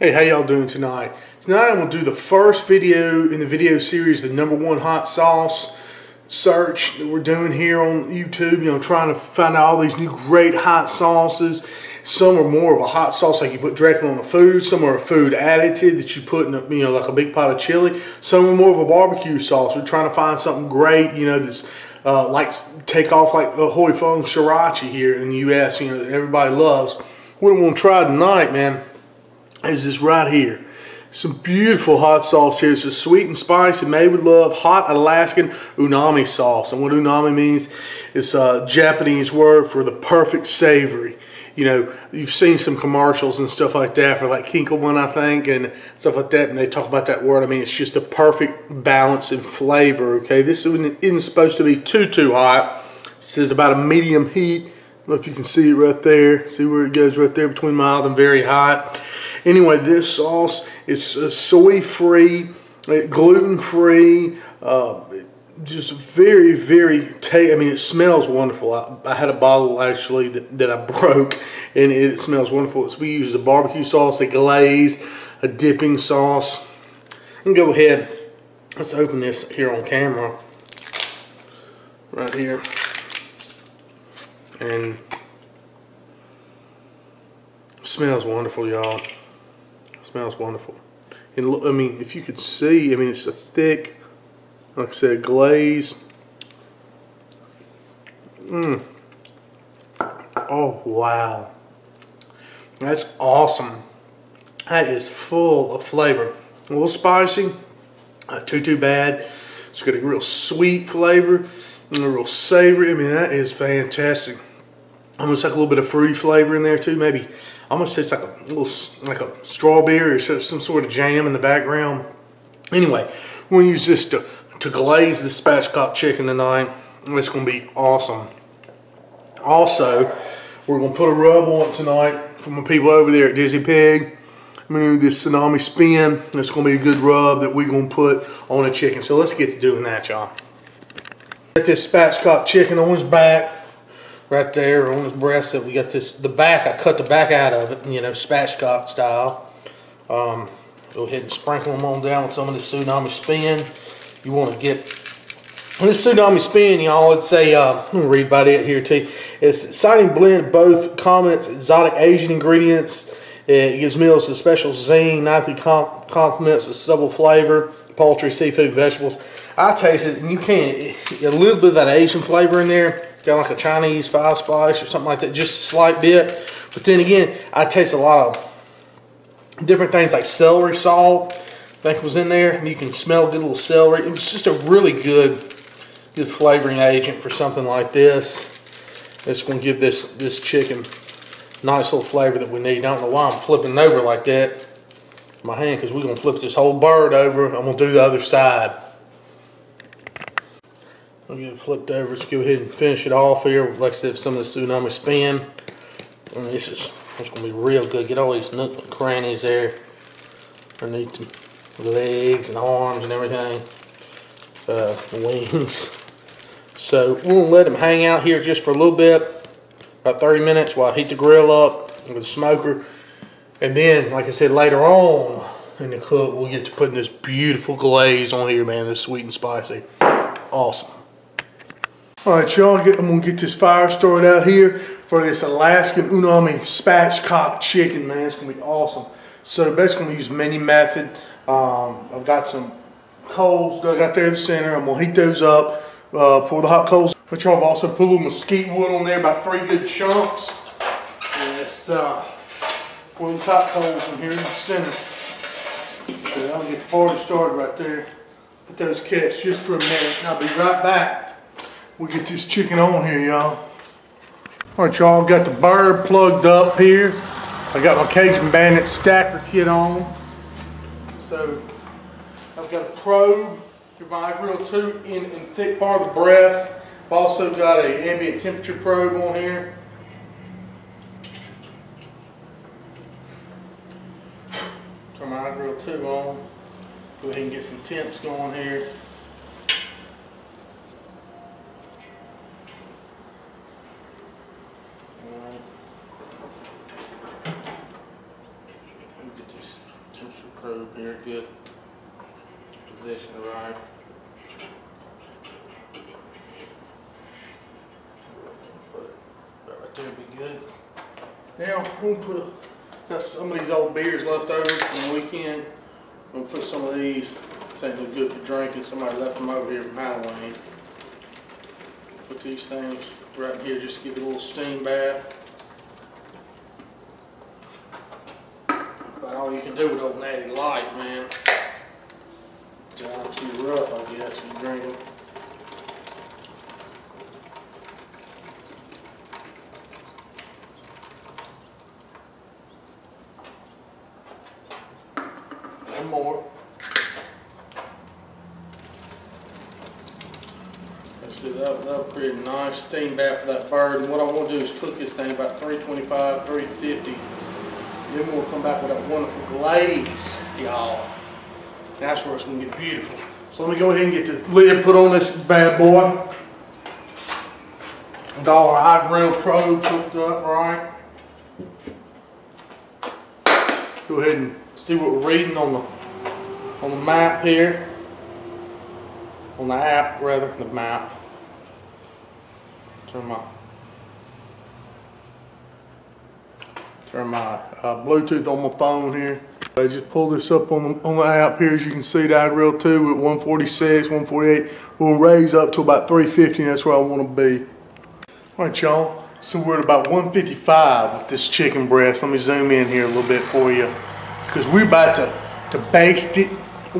Hey, how y'all doing tonight? Tonight I'm going to do the first video in the video series, the #1 hot sauce search that we're doing here on YouTube. You know, trying to find out all these new great hot sauces. Some are more of a hot sauce like you put directly on the food. Some are a food additive that you put in, like a big pot of chili. Some are more of a barbecue sauce. We're trying to find something great, that's like take off like the Hoi Fong Sriracha here in the U.S. Everybody loves. What I'm going to try tonight, man, is this right here. Some beautiful hot sauce here. It's a sweet and spicy, made with love, hot Alaskan Umami sauce. And what umami means is a Japanese word for the perfect savory. You've seen some commercials and stuff like that for like Kinkelman, I think, and stuff like that, and they talk about that word. I mean, it's just a perfect balance in flavor, okay? This isn't supposed to be too hot. It says about a medium heat. I don't know if you can see it right there. See where it goes right there between mild and very hot. Anyway, this sauce is soy-free, gluten-free, just very it smells wonderful. I had a bottle actually that I broke, and it smells wonderful. We use a barbecue sauce, a glaze, a dipping sauce. And go ahead, let's open this here on camera, right here, and it smells wonderful, y'all. Smells wonderful. And look, if you could see, it's a thick, like I said, glaze. Oh, wow. That's awesome. That is full of flavor. A little spicy, not too bad. It's got a real sweet flavor and a real savory. That is fantastic. Almost like a little bit of fruity flavor in there too, maybe. Almost tastes like a little, like a strawberry or some sort of jam in the background. Anyway, we're gonna use this to glaze the spatchcock chicken tonight. It's gonna be awesome. Also, we're gonna put a rub on it tonight from the people over there at Dizzy Pig. I'm gonna do this Umami spin. It's gonna be a good rub that we're gonna put on the chicken. So let's get to doing that, y'all. Get this spatchcock chicken on his back. Right there on his breast, that we got the back. I cut the back out of it, spatchcock style. Go ahead and sprinkle them on down with some of this Umami spin. You want to get this Umami spin, y'all. Let's say, let me read about it here too. It's an exciting blend of both common exotic Asian ingredients. It gives meals a special zing, nicely complements a subtle flavor, poultry, seafood, vegetables. I taste it, and you can't. A little bit of that Asian flavor in there. Got like a Chinese 5-spice or something like that, just a slight bit. But then again, I taste a lot of different things like celery salt, I think was in there. And you can smell good little celery. It was just a really good flavoring agent for something like this. It's going to give this chicken nice little flavor that we need. I don't know why I'm flipping it over like that in my hand, because we're going to flip this whole bird over. I'm going to do the other side. I'll get it flipped over. Let's go ahead and finish it off here. Like I said, some of this Umami spin. And it's going to be real good. Get all these nook and crannies there underneath the legs and arms and everything. Wings. So we're going to let them hang out here just for a little bit, about 30 minutes, while I heat the grill up with the smoker. And then, like I said, later on in the cook, we'll get to putting this beautiful glaze on here, man. This sweet and spicy. Awesome. Alright, y'all, I'm going to get this fire started out here for this Alaskan Umami Spatchcock chicken, man. It's going to be awesome. So basically, I'm going to use mini method. I've got some coals that I got there in the center. I'm going to heat those up, pour the hot coals. But y'all, I've also put a little mesquite wood on there, about 3 good chunks. And let's pour those hot coals in here in the center. So I'll get the party started right there. Let those catch just for a minute, and I'll be right back. We'll get this chicken on here, y'all. Alright, y'all, got the bird plugged up here. I got my Cajun Bandit stacker kit on. So, I've got a probe for my grill too in the thick part of the breast. I've also got an ambient temperature probe on here. Turn my grill 2 on. Go ahead and get some temps going here. Get this here, good position, right? Put it right there, be good. Now we'll got some of these old beers left over from the weekend. We'll put some of these. This ain't no good for drinking. Somebody left them over here from Halloween. Put these things right here, just to give it a little steam bath. About all you can do with old Natty Light, man. It's too rough, I guess, when you drink them. And more. See, that'll create a nice steam bath for that bird. And what I want to do is cook this thing about 325, 350. Then we'll come back with that wonderful glaze, y'all. That's where it's going to get beautiful. So let me go ahead and get the lid put on this bad boy. Got our high grill probe hooked up, right? Go ahead and see what we're reading on the map here. On the app, rather, the map. Turn my Bluetooth on my phone here. I just pull this up on the app here. As you can see, the iGrill 2 at 146, 148. We'll raise up to about 350, and that's where I want to be. All right, y'all. So we're at about 155 with this chicken breast. Let me zoom in here a little bit for you, because we're about to baste it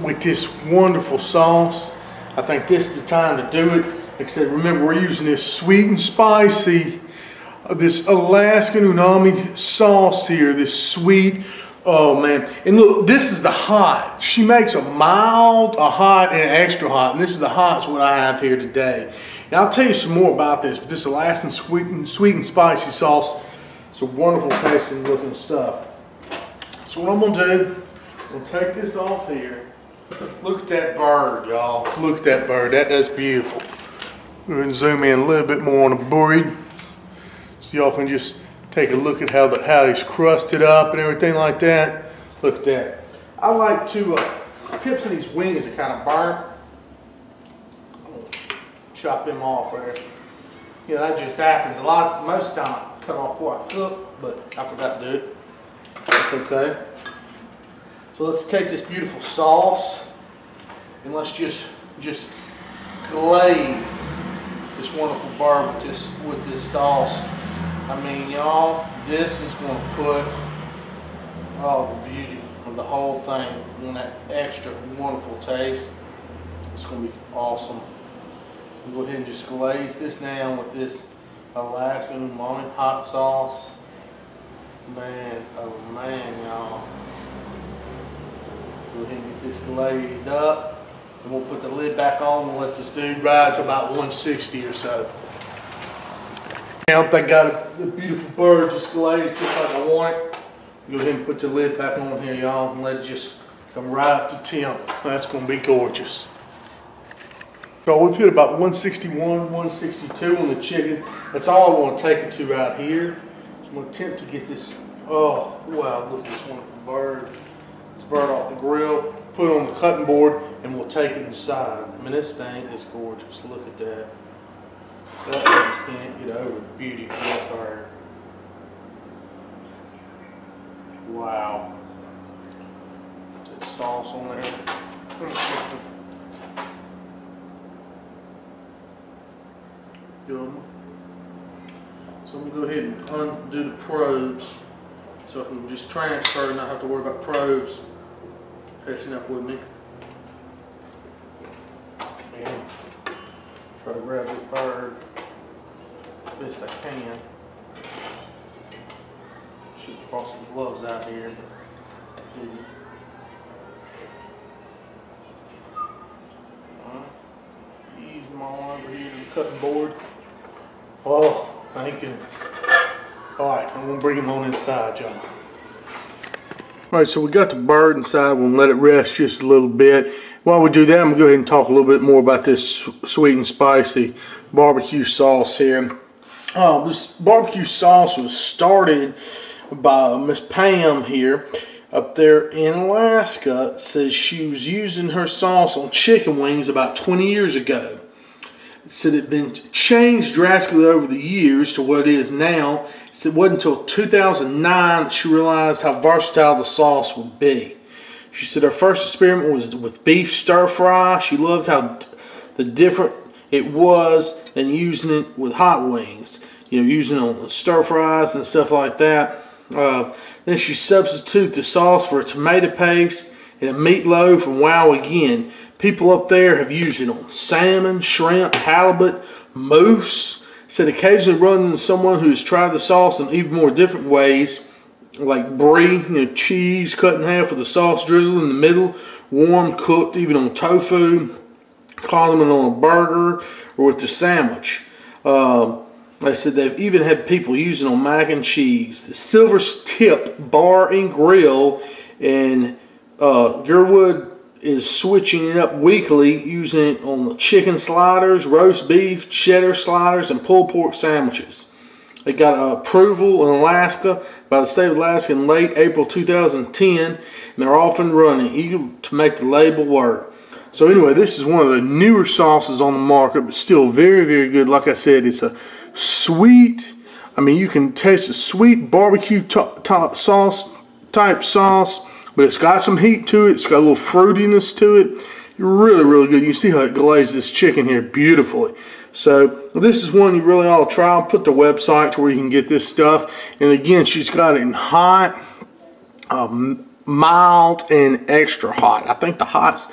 with this wonderful sauce. I think this is the time to do it. Except remember, we're using this sweet and spicy, this Alaskan Umami sauce here. This sweet, oh man. And look, this is the hot. She makes a mild, a hot, and an extra hot. And this is the hot is what I have here today. And I'll tell you some more about this. But this Alaskan sweet and spicy sauce, it's a wonderful tasting looking stuff. So what I'm gonna do, I'm gonna take this off here. Look at that bird, y'all. Look at that bird. That's beautiful. We're going to zoom in a little bit more on the bird, so y'all can just take a look at how he's crusted up and everything like that. Look at that. I like to, the tips of these wings are kind of burnt. I'm going to chop them off there. You know, that just happens. Most of the time I cut off before I cook, but I forgot to do it. That's okay. So let's take this beautiful sauce and let's just glaze this wonderful bird with this sauce. I mean, y'all, this is going to put all the beauty of the whole thing on that extra wonderful taste. It's going to be awesome. We'll go ahead and just glaze this down with this Alaskan Umami hot sauce. Man, oh man, y'all. Go ahead and get this glazed up. And we'll put the lid back on and let this dude ride to about 160 or so. Now they got the beautiful bird just glazed just like I want it. Go ahead and put the lid back on here, y'all, and let it just come right up to temp. That's going to be gorgeous. So we've hit about 161, 162 on the chicken. That's all I want to take it to right here. So I'm going to attempt to get this, oh wow, look at this wonderful bird. This bird off the grill, put it on the cutting board, and we'll take it inside. I mean, this thing is gorgeous. Look at that. That just can't get over the beauty of that bird. Wow. Put that sauce on there. Yum. So I'm going to go ahead and undo the probes so I can just transfer and not have to worry about probes passing up with me. And try to grab this bird best I can. Should have brought some gloves out here, but didn't. Ease them all over here to the cutting board. Oh, thank you. Alright, I'm going to bring him on inside, y'all. Alright, so we got the bird inside. We'll let it rest just a little bit. While we do that, I'm going to go ahead and talk a little bit more about this sweet and spicy barbecue sauce here. This barbecue sauce was started by Miss Pam here. up there in Alaska. It says she was using her sauce on chicken wings about 20 years ago. It said it had been changed drastically over the years to what it is now. It said it wasn't until 2009 that she realized how versatile the sauce would be. She said her first experiment was with beef stir fry. She loved how the different it was than using it with hot wings. You know, using it on stir fries and stuff like that. Then she substituted the sauce for a tomato paste and a meatloaf, and wow, again, people up there have used it on salmon, shrimp, halibut, moose. Said occasionally run into someone who has tried the sauce in even more different ways, like brie, you know, cheese cut in half with the sauce drizzle in the middle, warm, cooked, even on tofu, condiment on a burger, or with the sandwich. They said they've even had people using it on mac and cheese. The Silver Tip Bar and Grill in Gerwood is switching it up weekly, using it on the chicken sliders, roast beef, cheddar sliders, and pulled pork sandwiches. They got approval in Alaska by the state of Alaska in late April 2010, and they're off and running, eager to make the label work. So anyway, this is one of the newer sauces on the market, but still very, very good. Like I said, it's a sweet, I mean, you can taste a sweet barbecue top sauce type sauce, but it's got some heat to it. It's got a little fruitiness to it. Really, really good. You see how it glazed this chicken here beautifully. So this is one you really ought to try. I'll put the website to where you can get this stuff. And again, she's got it in hot, mild, and extra hot. I think the hot's,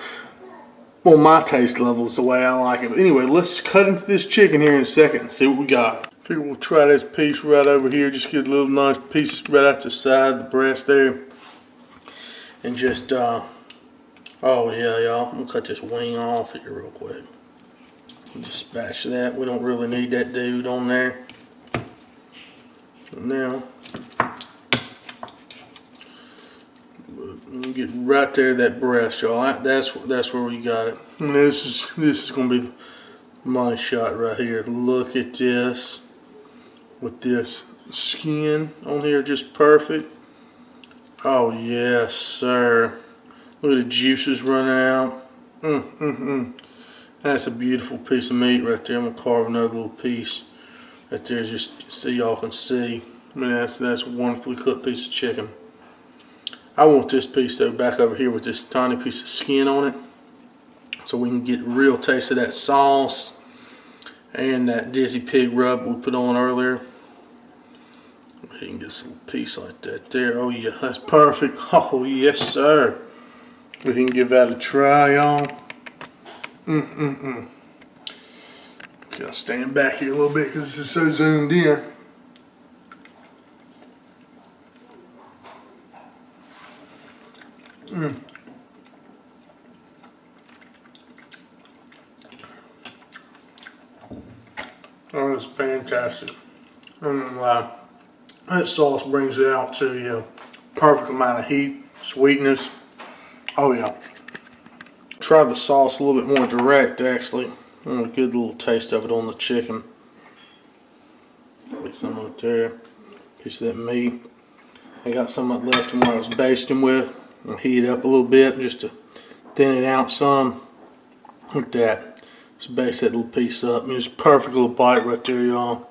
well, my taste level is the way I like it. But anyway, let's cut into this chicken here in a second and see what we got. Figure we'll try this piece right over here. Just get a little nice piece right out the side, the breast there. And just, oh yeah, y'all, I'm gonna cut this wing off here real quick. Just spatch that. We don't really need that dude on there. So now, get right there, that breast, y'all. That's where we got it. And this is gonna be the money shot right here. Look at this, with this skin on here, just perfect. Oh yes, sir. Look at the juices running out. That's a beautiful piece of meat right there. I'm gonna carve another little piece right there, just so y'all can see. I mean, that's a wonderfully cooked piece of chicken. I want this piece though back over here with this tiny piece of skin on it, so we can get a real taste of that sauce and that Dizzy Pig rub we put on earlier. You can get this little piece like that there. Oh yeah, that's perfect. Oh yes, sir. We can give that a try, y'all. Okay, I'll stand back here a little bit because this is so zoomed in. Oh, it's fantastic. That sauce brings it out to you. Perfect amount of heat, sweetness. Oh yeah. Try the sauce a little bit more direct, actually. A good little taste of it on the chicken. Get some of it there. Piece of that meat. I got some of it left from what I was basting with. I'll heat it up a little bit just to thin it out some. Look at that. Just baste that little piece up. It's a perfect little bite right there, y'all.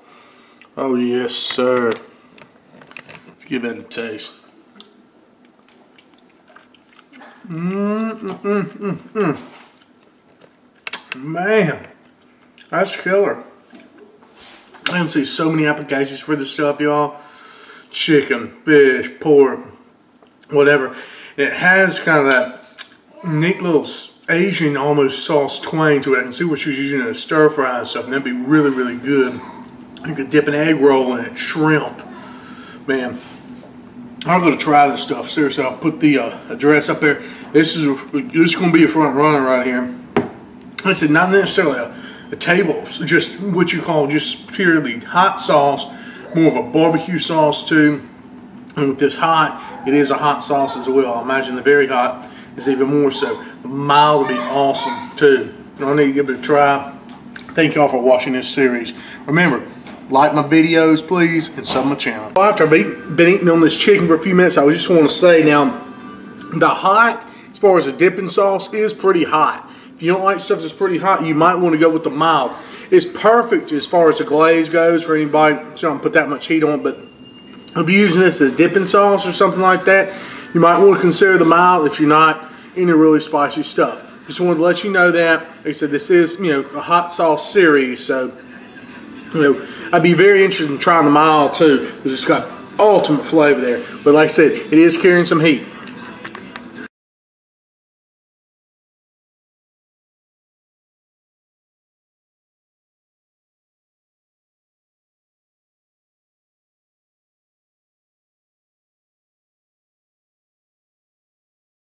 Oh yes, sir. Let's give that a taste. Man, that's killer. I can see so many applications for this stuff, y'all. Chicken, fish, pork, whatever. And it has kind of that neat little Asian almost sauce twang to it. I can see what she's using in a stir fry and stuff, and that'd be really, really good. You could dip an egg roll in it, shrimp. Man, I'm going to try this stuff. Seriously, I'll put the address up there. This is going to be a front runner right here. I said not necessarily a table, just what you call just purely hot sauce, more of a barbecue sauce too. And with this hot, it is a hot sauce as well. I imagine the very hot is even more so. The mild will be awesome too. I need to give it a try. Thank y'all for watching this series. Remember, like my videos, please, and sub my channel. Well, after I've been eating on this chicken for a few minutes, I just want to say now, The hot, as far as the dipping sauce, is pretty hot. If you don't like stuff that's pretty hot, you might want to go with the mild. It's perfect as far as the glaze goes for anybody, so I don't put that much heat on it, but if you're using this as dipping sauce or something like that, you might want to consider the mild if you're not into really spicy stuff. Just wanted to let you know that. Like I said, this is, you know, a hot sauce series, so, you know, I'd be very interested in trying the mild too, because it's got ultimate flavor there. But like I said, it is carrying some heat.